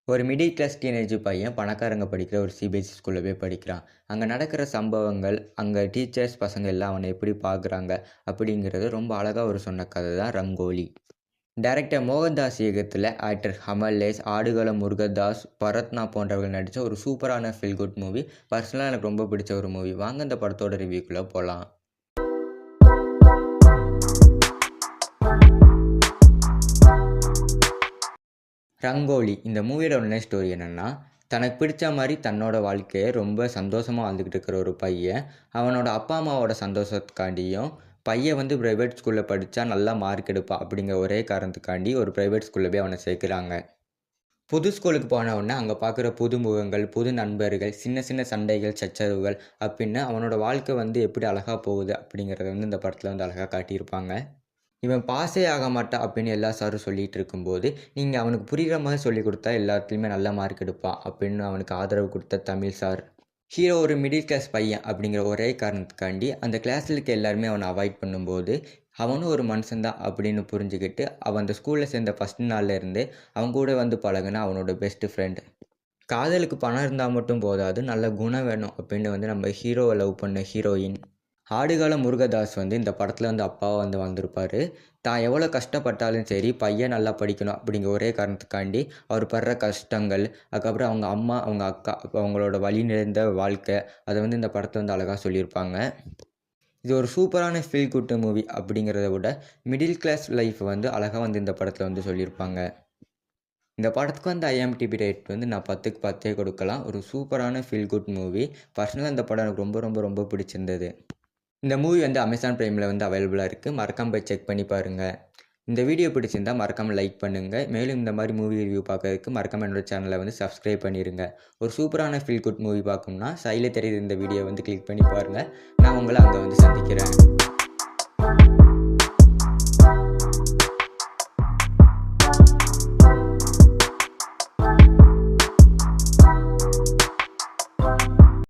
ஒரு middle class teenage பையன் பணக்காரங்க படிக்கிற ஒரு சிபிஎஸ்சி ஸ்கூலில் போய் படிக்கிறான். அங்கே நடக்கிற சம்பவங்கள், அங்கே டீச்சர்ஸ் பசங்க எல்லாம் அவனை எப்படி பார்க்குறாங்க அப்படிங்கிறது ரொம்ப அழகாக ஒரு சொன்ன கதை தான் ரங்கோலி. டைரக்டர் மோகன்தாஸ் இயக்கத்தில் ஆக்டர் கமல்ஹாசன், ஆடுகளம் முருகதாஸ், பரத்னா போன்றவர்கள் நடித்த ஒரு சூப்பரான ஃபீல் குட் மூவி. பர்சனலாக எனக்கு ரொம்ப பிடிச்ச ஒரு மூவி. வாங்க இந்த படத்தோட ரிவ்யூக்குள்ளே போகலாம். ரங்கோலி இந்த மூவியோட உண்மை ஸ்டோரி என்னென்னா, தனக்கு பிடிச்ச மாதிரி தன்னோட வாழ்க்கையை ரொம்ப சந்தோஷமாக வாழ்ந்துக்கிட்டு இருக்கிற ஒரு பையன், அவனோட அப்பா அம்மாவோட சந்தோஷத்துக்காண்டியும் பையன் ப்ரைவேட் ஸ்கூலில் படித்தா நல்லா மார்க் எடுப்பான் அப்படிங்கிற ஒரே காரணத்துக்காண்டி ஒரு ப்ரைவேட் ஸ்கூலில் போய் அவனை சேர்க்குறாங்க. புது ஸ்கூலுக்கு போன உடனே அங்கே பார்க்குற புது முகங்கள், புது நண்பர்கள், சின்ன சின்ன சண்டைகள், சச்சரவுகள் அப்படின்னு அவனோட வாழ்க்கை எப்படி அழகாக போகுது அப்படிங்கிறத இந்த படத்தில் அழகாக காட்டியிருப்பாங்க. இவன் பாஸே ஆக மாட்டான் அப்படின்னு எல்லா சாரும் சொல்லிகிட்டு இருக்கும்போது, நீங்கள் அவனுக்கு புரிகிற மாதிரி சொல்லிக் கொடுத்தா எல்லாத்துலேயுமே நல்ல மார்க் எடுப்பான் அப்படின்னு அவனுக்கு ஆதரவு கொடுத்த தமிழ் சார். ஹீரோ ஒரு மிடில் கிளாஸ் பையன் அப்படிங்கிற ஒரே காரணத்துக்காண்டி அந்த கிளாஸில் இருக்க எல்லாருமே அவனை அவாய்ட் பண்ணும்போது, அவனும் ஒரு மனுஷன்தான் அப்படின்னு புரிஞ்சுக்கிட்டு அவன் அந்த ஸ்கூலில் சேர்ந்த ஃபஸ்ட் நாள்லேருந்து அவன் கூட பழகுனா அவனோட பெஸ்ட்டு ஃப்ரெண்ட். காதலுக்கு பணம் இருந்தால் மட்டும் போதாது, நல்ல குணம் வேணும் அப்படின்னு நம்ம ஹீரோவை லவ் பண்ண ஹீரோயின். ஆடுகளம் முருகதாஸ் இந்த படத்தில் அப்பாவா வந்திருப்பார். தான் எவ்வளோ கஷ்டப்பட்டாலும் சரி, பையன் நல்லா படிக்கணும் அப்படிங்கிற ஒரே காரணத்துக்காண்டி அவர் படுற கஷ்டங்கள், அதுக்கப்புறம் அவங்க அம்மா, அவங்க அக்கா, அவங்களோட வழி நிறைந்த வாழ்க்கை, அதை இந்த படத்தில் அழகாக சொல்லியிருப்பாங்க. இது ஒரு சூப்பரான ஃபீல் குட் மூவி அப்படிங்கிறத விட மிடில் கிளாஸ் லைஃப் அழகாக இந்த படத்தில் சொல்லியிருப்பாங்க. இந்த படத்துக்கு ஐஎம்டிபி ரேட் நான் 10க்கு 10 கொடுக்கலாம். ஒரு சூப்பரான ஃபீல் குட் மூவி. பர்சனலாக இந்த படம் எனக்கு ரொம்ப ரொம்ப ரொம்ப பிடிச்சிருந்தது. இந்த மூவி அமேசான் பிரைமில் அவைலபிளாக இருக்குது. மறக்காமல் போய் செக் பண்ணி பாருங்கள். இந்த வீடியோ பிடிச்சிருந்தால் மறக்காமல் லைக் பண்ணுங்கள். மேலும் இந்த மாதிரி மூவி ரிவ்யூ பார்க்கறதுக்கு மறக்காமல் என்னோட சேனலை சப்ஸ்கிரைப் பண்ணிடுங்க. ஒரு சூப்பரான ஃபீல் குட் மூவி பார்க்கணும்னா சைடில் தெரியுது இந்த வீடியோ கிளிக் பண்ணி பாருங்கள். நான் உங்களை அங்கே சந்திக்கிறேன்.